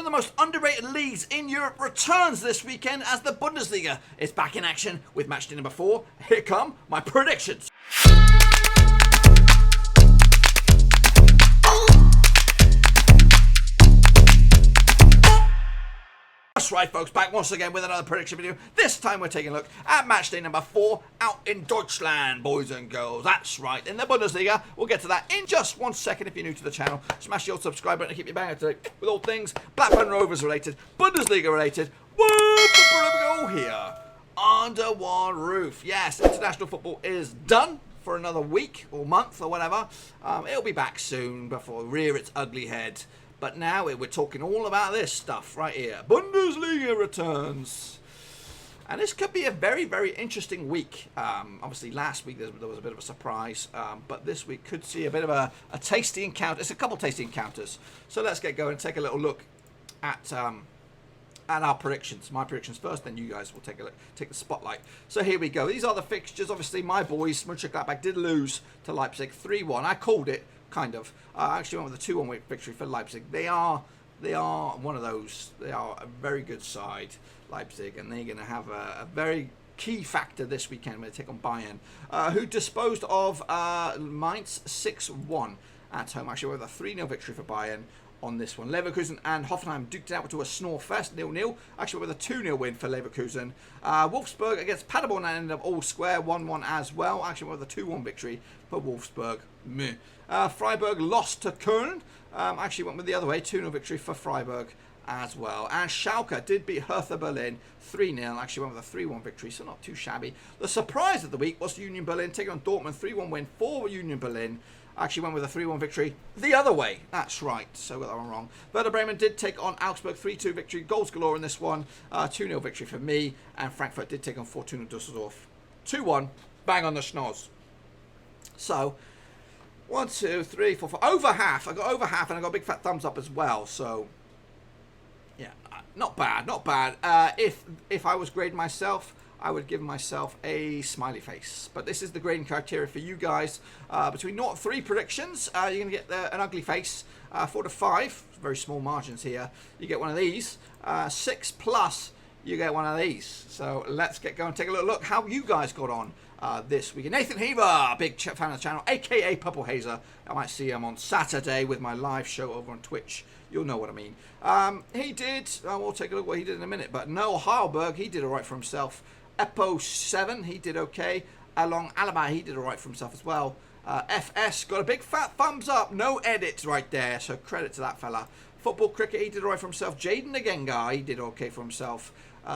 the most underrated leagues in Europe returns this weekend as the Bundesliga is back in action with matchday number 4. Here come my predictions. That's right, folks, back once again with another prediction video. This time we're taking a look at matchday number 4 out in Deutschland, boys and girls. That's right, in the Bundesliga. We'll get to that in just 1 second. If you're new to the channel, smash the old subscribe button to keep you bang up to date with all things Blackburn Rovers related, Bundesliga related. Woo! Football here under one roof. Yes, international football is done for another week or month or whatever. It'll be back soon before it rear its ugly head. But now we're talking all about this stuff right here. Bundesliga returns. And this could be a very, very interesting week. Obviously, last week there was a bit of a surprise. But this week could see a bit of a tasty encounter. It's a couple tasty encounters. So let's get going and take a little look at our predictions. My predictions first, then you guys will take the spotlight. So here we go. These are the fixtures. Obviously, my boys, Mönchengladbach, did lose to Leipzig 3-1. I called it. Kind of. I actually went with a 2-1 victory for Leipzig. They are one of those. They are a very good side, Leipzig, and they're going to have a very key factor this weekend when they take on Bayern, who disposed of Mainz 6-1 at home. Actually, with a 3-0 victory for Bayern on this one. Leverkusen and Hoffenheim duked it out to a snore fest, 0-0. Actually, with a 2-0 win for Leverkusen. Wolfsburg against Paderborn ended up all square, 1-1 as well. Actually, with a 2-1 victory for Wolfsburg. Meh. Freiburg lost to Köln. Actually went with the other way, 2-0 victory for Freiburg as well. And Schalke did beat Hertha Berlin 3-0. Actually went with a 3-1 victory, so not too shabby. The surprise of the week was Union Berlin taking on Dortmund, 3-1 win for Union Berlin. Actually went with a 3-1 victory the other way. That's right, so got that one wrong. Werder Bremen did take on Augsburg, 3-2 victory. Goals galore in this one. 2-0 victory for me. And Frankfurt did take on Fortuna Düsseldorf 2-1. Bang on the schnoz. So 1, 2, 3, 4, 5. Over half. I got over half, and I got a big fat thumbs up as well. So, yeah, not bad, not bad. If I was grading myself, I would give myself a smiley face. But this is the grading criteria for you guys. Between 0 and 3 predictions, you're going to get an ugly face. 4 to 5, very small margins here. You get one of these. 6 plus, you get one of these. So let's get going. Take a little look how you guys got on this week. Nathan Heaver, big fan of the channel, aka Purple Hazer. I might see him on Saturday with my live show over on Twitch. You'll know what I mean. He did, we'll take a look what he did in a minute, but Noel Heilberg, he did alright for himself. Epo 7, he did okay. Along Alaba, he did alright for himself as well. FS got a big fat thumbs up, no edit right there, so credit to that fella. Football cricket, he did alright for himself. Jaden Agenga, he did okay for himself.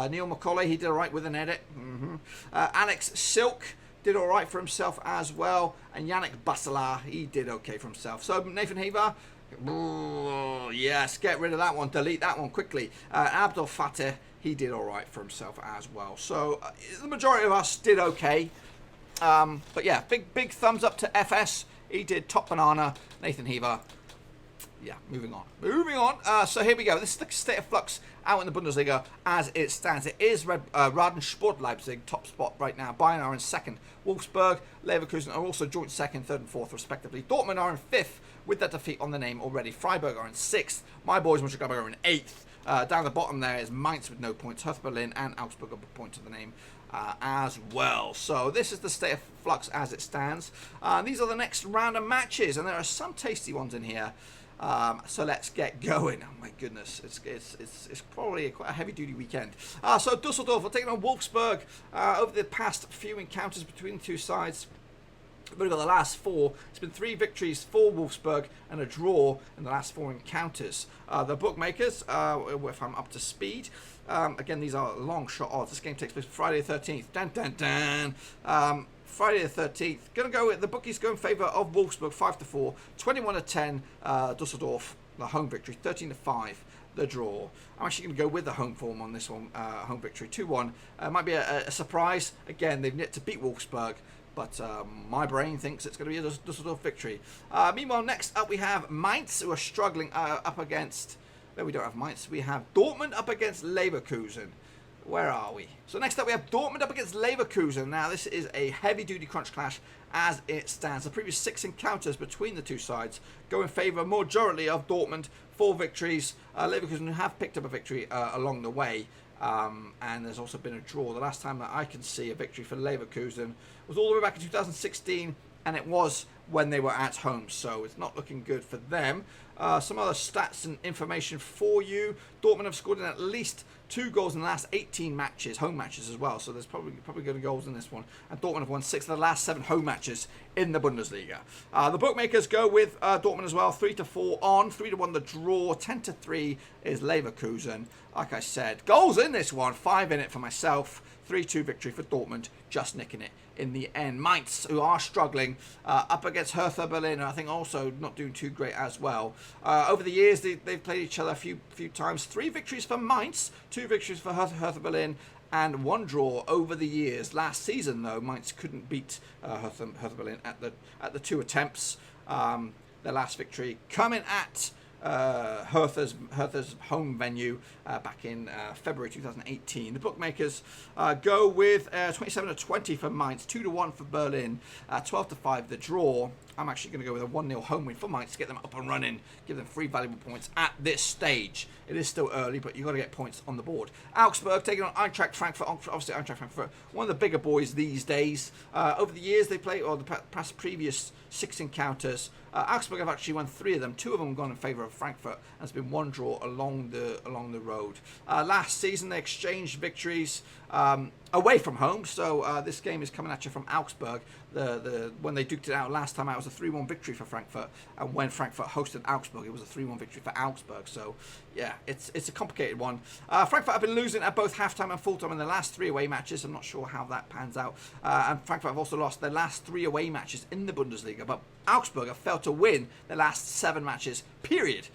Neil McCauley, he did alright with an edit. Alex Silk did alright for himself as well. And Yannick Basala, he did okay for himself. So Nathan Heaver, yes, get rid of that one. Delete that one quickly. Abdul Fateh, he did alright for himself as well. So the majority of us did okay. But yeah, big thumbs up to FS. He did top banana. Nathan Heaver. Yeah, moving on. So here we go. This is the state of flux out in the Bundesliga as it stands. It is Raden Sport Leipzig, top spot right now. Bayern are in second. Wolfsburg, Leverkusen are also joint second, third and fourth respectively. Dortmund are in fifth with that defeat on the name already. Freiburg are in sixth. My boys, Mönchengladbach, are in eighth. Down the bottom there is Mainz with no points. Hertha Berlin and Augsburg have a point to the name as well. So this is the state of flux as it stands. These are the next round of matches, and there are some tasty ones in here. So let's get going. Oh my goodness, it's probably quite a heavy-duty weekend. So Düsseldorf are taking on Wolfsburg. Over the past few encounters between the two sides, but over the last 4, it's been 3 victories for Wolfsburg and a draw in the last 4 encounters. The bookmakers, if I'm up to speed, again, these are long shot odds. This game takes place Friday the 13th. Dun, dun, dun. Friday the 13th. Going to go with the bookies go in favour of Wolfsburg 5-4, 21-10. Düsseldorf, the home victory, 13-5. The draw. I'm actually going to go with the home form on this one. Home victory 2-1. Might be a surprise. Again, they've yet to beat Wolfsburg. But my brain thinks it's going to be a Düsseldorf victory. Meanwhile, next up we have Mainz, who are struggling up against... No, we don't have Mainz. We have Dortmund up against Leverkusen. Where are we? So next up we have Dortmund up against Leverkusen. Now this is a heavy-duty crunch clash as it stands. The previous 6 encounters between the two sides go in favour majority of Dortmund 4 victories. Leverkusen have picked up a victory along the way. And there's also been a draw. The last time that I can see a victory for Leverkusen was all the way back in 2016, and it was when they were at home, so it's not looking good for them. Some other stats and information for you. Dortmund have scored in at least 2 goals in the last 18 matches, home matches as well, so there's probably good goals in this one. And Dortmund have won 6 of the last 7 home matches in the Bundesliga. The bookmakers go with Dortmund as well, 3-4 on, 3-1 the draw, 10-3 is Leverkusen. Like I said, goals in this one, 5 in it for myself, 3-2 victory for Dortmund, just nicking it in the end. Mainz, who are struggling, up against Hertha Berlin, I think also not doing too great as well. Over the years, they've played each other a few times. 3 victories for Mainz, 2 victories for Hertha Berlin, and 1 draw over the years. Last season, though, Mainz couldn't beat Hertha Berlin at the 2 attempts. Their last victory coming at Hertha's home venue back in February 2018. The bookmakers go with 27-20 for Mainz, 2-1 for Berlin, 12-5 the draw. I'm actually going to go with a 1-0 home win for Mainz to get them up and running, give them 3 valuable points at this stage. It is still early, but you've got to get points on the board. Augsburg taking on Eintracht Frankfurt. Obviously, Eintracht Frankfurt, one of the bigger boys these days. Over the years, they play, or the past previous 6 encounters, Augsburg have actually won 3 of them. 2 of them have gone in favour of Frankfurt, and there's been 1 draw along the road. Last season, they exchanged victories away from home, so this game is coming at you from Augsburg. When they duked it out last time out, it was a 3-1 victory for Frankfurt, and when Frankfurt hosted Augsburg, it was a 3-1 victory for Augsburg. So yeah, it's a complicated one. Frankfurt have been losing at both halftime and full time in the last 3 away matches. I'm not sure how that pans out. And Frankfurt have also lost their last 3 away matches in the Bundesliga, but Augsburg have failed to win their last 7 matches, period,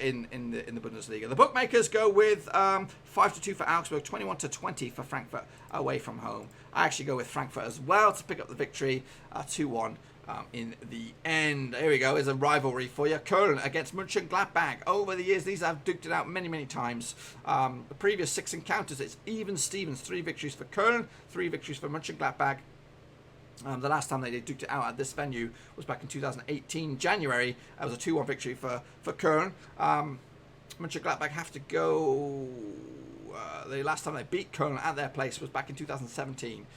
in the Bundesliga. The bookmakers go with 5-2 for Augsburg, 21-20 for Frankfurt away from home. I actually go with Frankfurt as well to pick up the victory, 2-1 in the end. Here we go, is a rivalry for you. Köln against Mönchengladbach. Over the years, these have duked it out many times. The previous 6 encounters, it's even Stevens, 3 victories for Köln, 3 victories for Mönchengladbach. The last time they duked it out at this venue was back in 2018, January. It was a 2-1 victory for Köln. Mönchengladbach have to go... the last time they beat Köln at their place was back in 2017.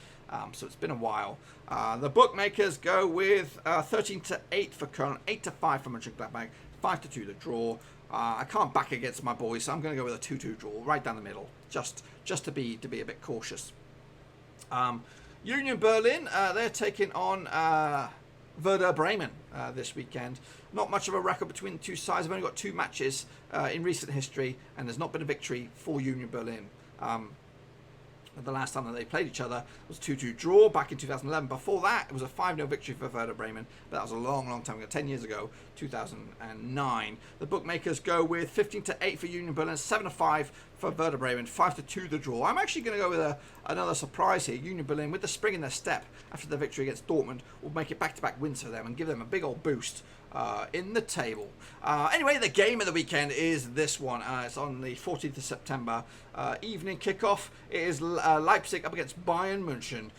So it's been a while. The bookmakers go with 13-8 for Köln, 8-5 for Mönchengladbach, 5-2 the draw. I can't back against my boys, so I'm going to go with a 2-2 draw right down the middle, just to be a bit cautious. Union Berlin, they're taking on Werder Bremen this weekend. Not much of a record between the 2 sides. They've only got 2 matches in recent history, and there's not been a victory for Union Berlin. The last time that they played each other was 2-2 draw back in 2011. Before that, it was a 5-0 victory for Werder Bremen, but that was a long time ago, 10 years ago, 2009. The bookmakers go with 15-8 for Union Berlin, 7-5 for Werder Bremen, 5-2 the draw. I'm actually going to go with another surprise here. Union Berlin, with the spring in their step after their victory against Dortmund, will make it back-to-back wins for them and give them a big old boost in the table. Anyway, the game of the weekend is this one. It's on the 14th of September. Evening kickoff. It is Leipzig up against Bayern München.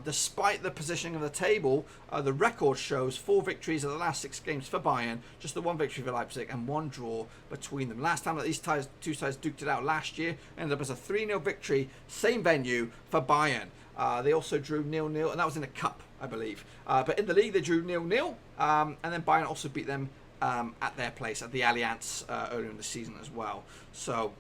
Despite the positioning of the table, the record shows 4 victories of the last 6 games for Bayern, just the 1 victory for Leipzig and 1 draw between them. Last time that these 2 sides duked it out last year, ended up as a 3-0 victory, same venue for Bayern. They also drew 0-0, and that was in a cup, I believe. But in the league, they drew 0-0, and then Bayern also beat them at their place, at the Allianz, earlier in the season as well. So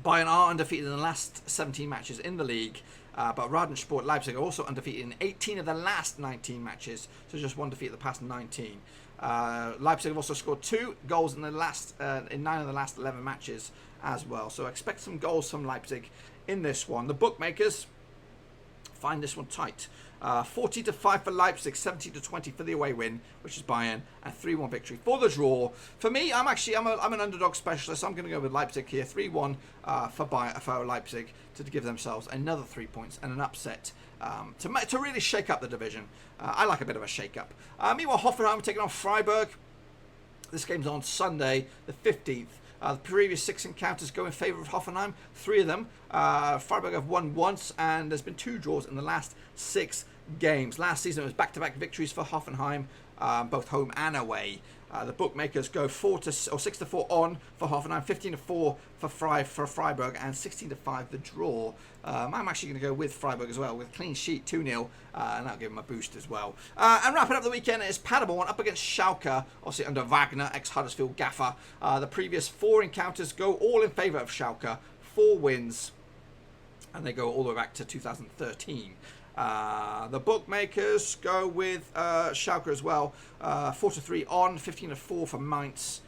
Bayern are undefeated in the last 17 matches in the league, but Rasensport Leipzig are also undefeated in 18 of the last 19 matches, so just 1 defeat in the past 19. Leipzig have also scored 2 goals in 9 of the last 11 matches as well, so expect some goals from Leipzig in this one. The bookmakers find this one tight. 40-5 for Leipzig, 70-20 for the away win, which is Bayern, and 3-1 victory for the draw. For me, I'm an underdog specialist. I'm going to go with Leipzig here, 3-1 for Leipzig to give themselves another 3 points and an upset to really shake up the division. I like a bit of a shake-up. Meanwhile, Hoffenheim taking on Freiburg. This game's on Sunday, the 15th. The previous 6 encounters go in favour of Hoffenheim. 3 of them. Freiburg have won once, and there's been 2 draws in the last 6 games. Last season it was back-to-back victories for Hoffenheim. both home and away. The bookmakers go 6-4 on for Hoffenheim, 15-4 for Freiburg, and 16-5 the draw. I'm actually going to go with Freiburg as well, with a clean sheet, 2-0, and that'll give them a boost as well. And wrapping up the weekend is Paderborn up against Schalke, obviously under Wagner, ex-Huddersfield gaffer. The previous 4 encounters go all in favour of Schalke, 4 wins, and they go all the way back to 2013. The bookmakers go with Schalke as well, 4-3 on, 15-4 for Mainz.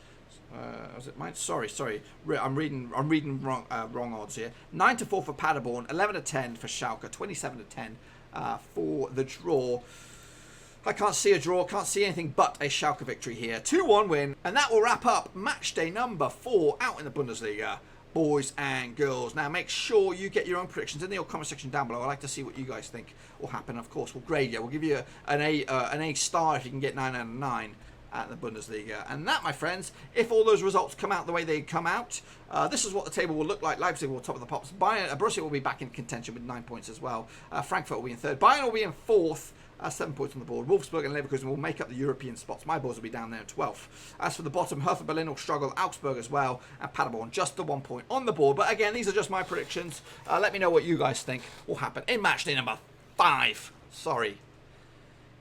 Was it Mainz? Sorry. I'm reading wrong odds here. 9-4 for Paderborn, 11-10 for Schalke, 27-10 for the draw. I can't see a draw, can't see anything but a Schalke victory here. 2-1 win, and that will wrap up match day number 4 out in the Bundesliga. Boys and girls. Now make sure you get your own predictions in the comment section down below. I'd like to see what you guys think will happen. Of course, we'll grade you. We'll give you an A star if you can get 9 out of 9 at the Bundesliga. And that, my friends, if all those results come out the way they come out, this is what the table will look like. Leipzig will top of the pops. Borussia will be back in contention with 9 points as well. Frankfurt will be in 3rd. Bayern will be in 4th. 7 points on the board. Wolfsburg and Leverkusen will make up the European spots. My boys will be down there at 12th. As for the bottom, Hertha Berlin will struggle. Augsburg as well. And Paderborn just the 1 point on the board. But again, these are just my predictions. Let me know what you guys think will happen in match day number 5. Sorry.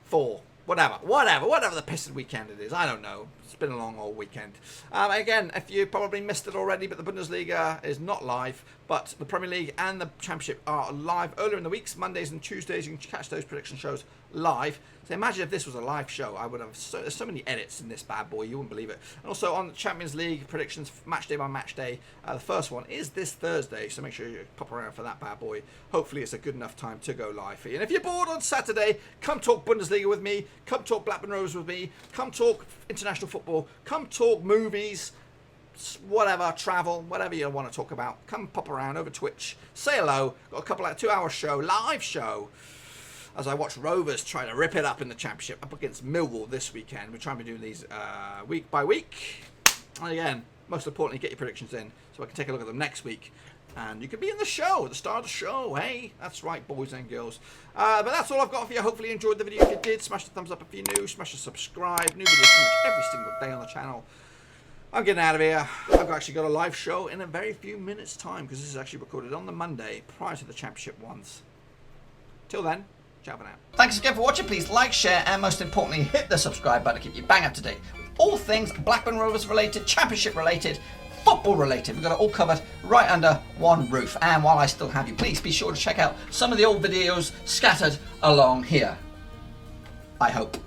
4. Whatever the pissed weekend it is. I don't know. It's been a long old weekend. Again, if you probably missed it already, but the Bundesliga is not live. But the Premier League and the Championship are live earlier in the weeks. Mondays and Tuesdays, you can catch those prediction shows live. So imagine if this was a live show. I would have there's so many edits in this bad boy, you wouldn't believe it. And also on the Champions League predictions, match day by match day. The first one is this Thursday, so make sure you pop around for that bad boy. Hopefully it's a good enough time to go live for you. And if you're bored on Saturday, come talk Bundesliga with me. Come talk Blackburn Rovers with me. Come talk international football. Come talk movies. Whatever, travel, whatever you want to talk about. Come pop around over Twitch. Say hello. Got a couple of 2-hour show, live show. As I watch Rovers try to rip it up in the Championship up against Millwall this weekend. We're trying to be doing these week by week. And again, most importantly, get your predictions in so I can take a look at them next week. And you can be in the show, at the start of the show. Hey, that's right, boys and girls. But that's all I've got for you. Hopefully you enjoyed the video. If you did, smash the thumbs up if you're new. Smash the subscribe. New videos pretty much every single day on the channel. I'm getting out of here. I've actually got a live show in a very few minutes' time because this is actually recorded on the Monday prior to the Championship ones. Till then. Ciao for now. Thanks again for watching. Please like, share, and most importantly, hit the subscribe button to keep you bang up to date with all things Blackburn Rovers related, Championship related, football related. We've got it all covered right under one roof. And while I still have you, please be sure to check out some of the old videos scattered along here. I hope.